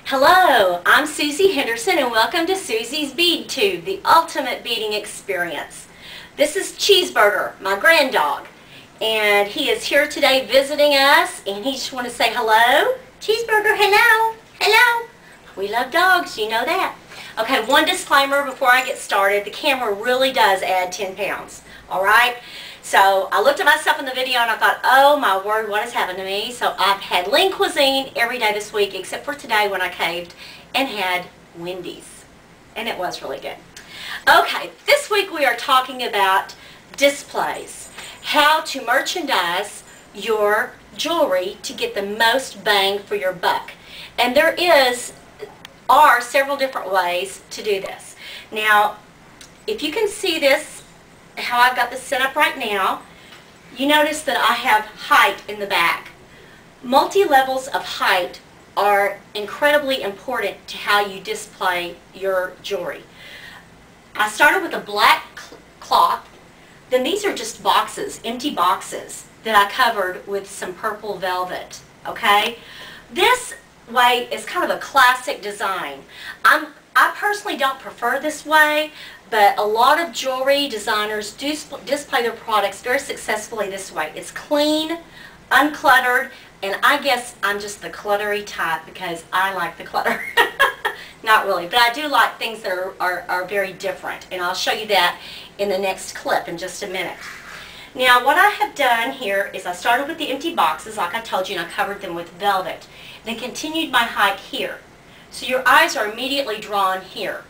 Hello, I'm Susie Henderson and welcome to Susie's Bead Tube, the ultimate beading experience. This is Cheeseburger, my grand dog, and he is here today visiting us, and he just want to say hello. Cheeseburger, hello, hello. We love dogs, you know that. Okay, one disclaimer before I get started, the camera really does add 10 pounds, all right? So I looked at myself in the video and I thought, oh my word, what has happened to me? So I've had lean cuisine every day this week except for today when I caved and had Wendy's. And it was really good. Okay, this week we are talking about displays. How to merchandise your jewelry to get the most bang for your buck. And there are several different ways to do this. Now, if you can see this, how I've got this set up right now, you notice that I have height in the back. Multi-levels of height are incredibly important to how you display your jewelry. I started with a black cloth, then these are just boxes, empty boxes that I covered with some purple velvet, okay? This way is kind of a classic design. I personally don't prefer this way, but a lot of jewelry designers do display their products very successfully this way. It's clean, uncluttered, and I guess I'm just the cluttery type because I like the clutter. Not really, but I do like things that are very different, and I'll show you that in the next clip in just a minute. Now, what I have done here is I started with the empty boxes, like I told you, and I covered them with velvet, then continued my height here. So your eyes are immediately drawn here.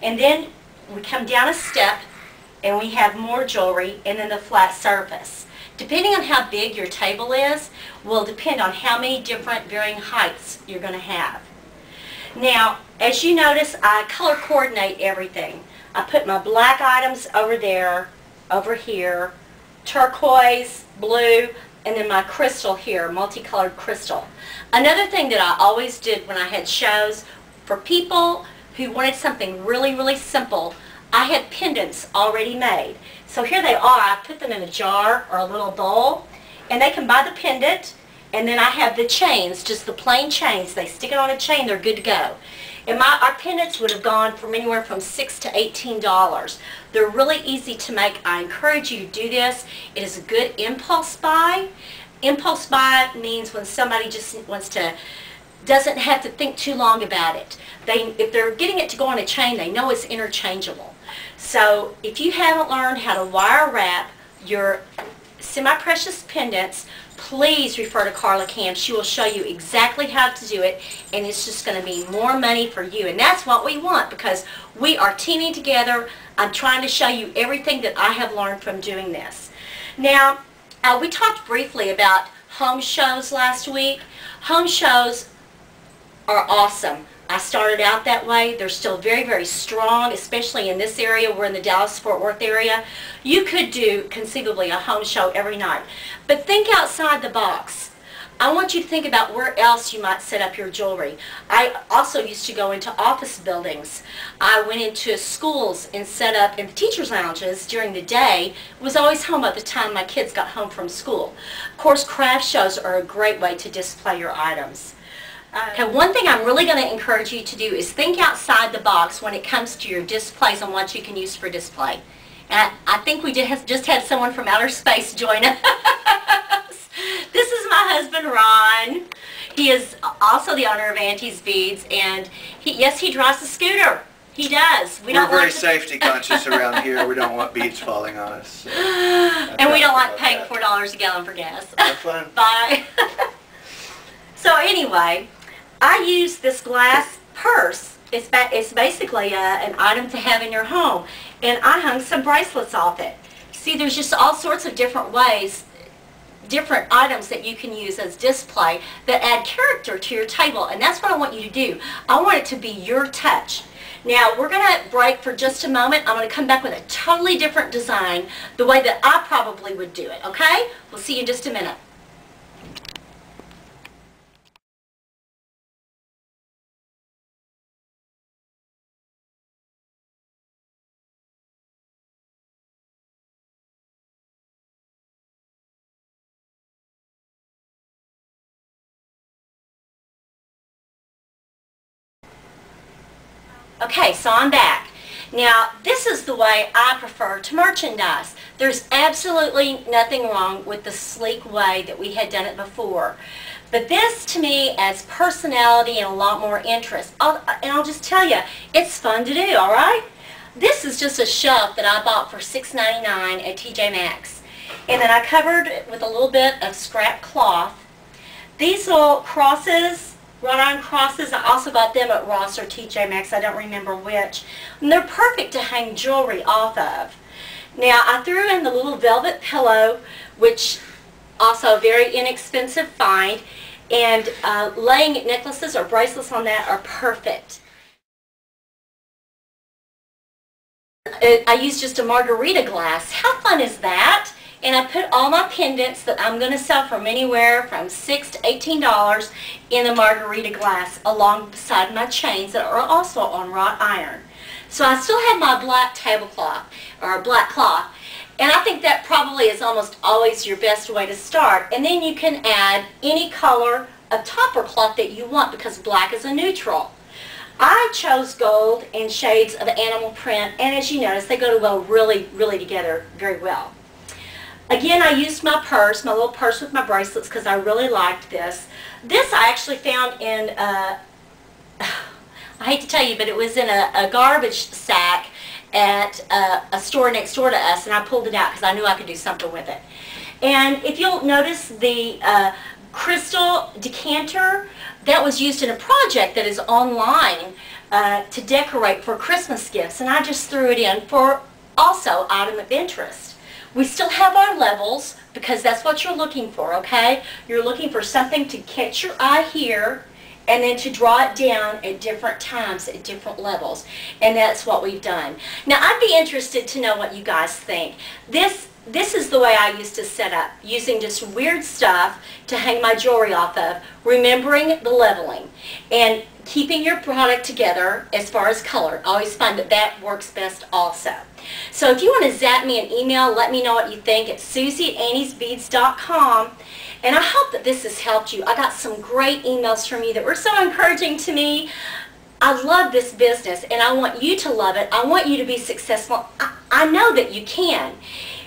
And then we come down a step and we have more jewelry and then the flat surface. Depending on how big your table is will depend on how many different varying heights you're going to have. Now, as you notice, I color coordinate everything. I put my black items over there, over here, turquoise, blue, and then my crystal here, multicolored crystal. Another thing that I always did when I had shows, for people who wanted something really, really simple, I had pendants already made. So here they are. I put them in a jar or a little bowl, and they can buy the pendant, and then I have the chains, just the plain chains. They stick it on a chain, they're good to go. And our pendants would have gone from anywhere from $6 to $18. They're really easy to make. I encourage you to do this. It is a good impulse buy. Impulse buy means when somebody just doesn't have to think too long about it. If they're getting it to go on a chain, they know it's interchangeable. So if you haven't learned how to wire wrap your semi-precious pendants, please refer to Carla Cam. She will show you exactly how to do it, and it's just going to be more money for you. And that's what we want, because we are teaming together. I'm trying to show you everything that I have learned from doing this. Now, we talked briefly about home shows last week. Home shows are awesome. I started out that way. They're still very, very strong, especially in this area. We're in the Dallas-Fort Worth area. You could do, conceivably, a home show every night. But think outside the box. I want you to think about where else you might set up your jewelry. I also used to go into office buildings. I went into schools and set up in the teachers' lounges during the day. I was always home by the time my kids got home from school. Of course, craft shows are a great way to display your items. Okay, one thing I'm really going to encourage you to do is think outside the box when it comes to your displays and what you can use for display. And I think we just had someone from outer space join us. This is my husband, Ron. He is also the owner of Auntie's Beads, and yes, he drives a scooter. He does. We're very safety conscious around here. We don't want beads falling on us. So and we don't like paying $4 a gallon for gas. Have fun. Bye. So anyway, I use this glass purse. It's basically an item to have in your home, and I hung some bracelets off it. See, there's just all sorts of different ways, different items that you can use as display that add character to your table, and that's what I want you to do. I want it to be your touch. Now, we're going to break for just a moment. I'm going to come back with a totally different design, the way that I probably would do it, okay? We'll see you in just a minute. Okay, so I'm back. Now, this is the way I prefer to merchandise. There's absolutely nothing wrong with the sleek way that we had done it before. But this, to me, adds personality and a lot more interest. I'll just tell you, it's fun to do, all right? This is just a shelf that I bought for $6.99 at TJ Maxx. And then I covered it with a little bit of scrap cloth. These little crosses, wrought iron crosses, I also got them at Ross or TJ Maxx, I don't remember which. And they're perfect to hang jewelry off of. Now, I threw in the little velvet pillow, which also a very inexpensive find, and laying necklaces or bracelets on that are perfect. I used just a margarita glass. How fun is that? And I put all my pendants that I'm going to sell from anywhere from $6 to $18 in the margarita glass alongside my chains that are also on wrought iron. So I still have my black tablecloth, or black cloth, and I think that probably is almost always your best way to start. And then you can add any color of topper cloth that you want because black is a neutral. I chose gold and shades of animal print, and as you notice, they go really together very well. Again, I used my purse, my little purse with my bracelets, because I really liked this. This I actually found in, I hate to tell you, but it was in a garbage sack at a store next door to us, and I pulled it out because I knew I could do something with it. And if you'll notice, the crystal decanter, that was used in a project that is online to decorate for Christmas gifts, and I just threw it in for also item of interest. We still have our levels because that's what you're looking for, okay? You're looking for something to catch your eye here and then to draw it down at different times, at different levels. And that's what we've done. Now, I'd be interested to know what you guys think. This is the way I used to set up, using just weird stuff to hang my jewelry off of, remembering the leveling, and keeping your product together as far as color. I always find that that works best also. So if you want to zap me an email, let me know what you think at susie@auntiesbeads.com. And I hope that this has helped you. I got some great emails from you that were so encouraging to me. I love this business, and I want you to love it. I want you to be successful. I know that you can.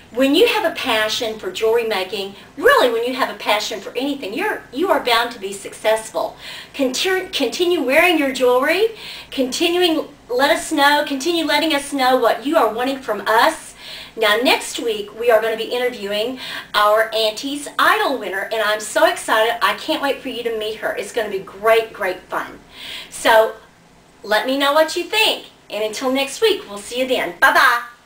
When you have a passion for jewelry making, really when you have a passion for anything, you are bound to be successful. Continue wearing your jewelry, continue letting us know what you are wanting from us. Now next week we are going to be interviewing our Auntie's Idol winner, and I'm so excited. I can't wait for you to meet her. It's going to be great fun. So let me know what you think, and until next week, we'll see you then. Bye-bye.